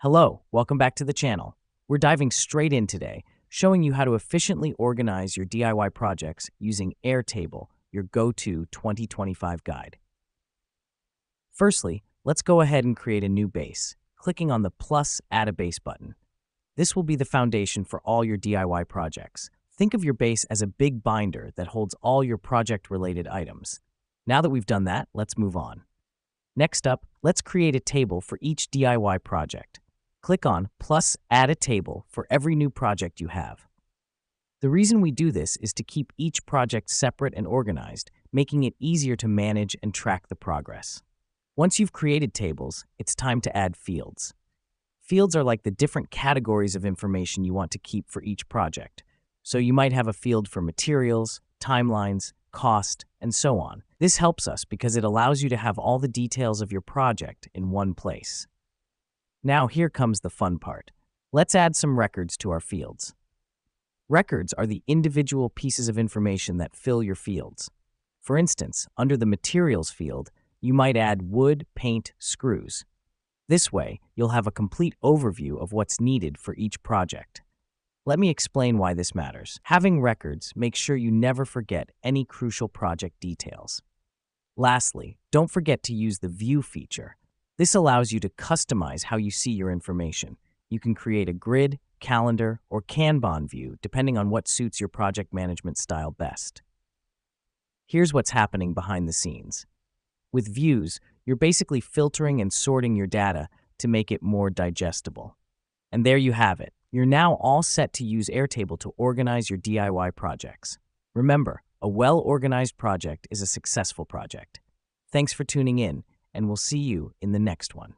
Hello, welcome back to the channel. We're diving straight in today, showing you how to efficiently organize your DIY projects using Airtable, your go-to 2025 guide. Firstly, let's go ahead and create a new base, clicking on the plus Add a Base button. This will be the foundation for all your DIY projects. Think of your base as a big binder that holds all your project-related items. Now that we've done that, let's move on. Next up, let's create a table for each DIY project. Click on plus Add a Table for every new project you have. The reason we do this is to keep each project separate and organized, making it easier to manage and track the progress. Once you've created tables, it's time to add fields. Fields are like the different categories of information you want to keep for each project. So you might have a field for materials, timelines, cost, and so on. This helps us because it allows you to have all the details of your project in one place. Now here comes the fun part. Let's add some records to our fields. Records are the individual pieces of information that fill your fields. For instance, under the materials field, you might add wood, paint, screws. This way, you'll have a complete overview of what's needed for each project. Let me explain why this matters. Having records makes sure you never forget any crucial project details. Lastly, don't forget to use the View feature. This allows you to customize how you see your information. You can create a grid, calendar, or Kanban view depending on what suits your project management style best. Here's what's happening behind the scenes. With views, you're basically filtering and sorting your data to make it more digestible. And there you have it. You're now all set to use Airtable to organize your DIY projects. Remember, a well-organized project is a successful project. Thanks for tuning in, and we'll see you in the next one.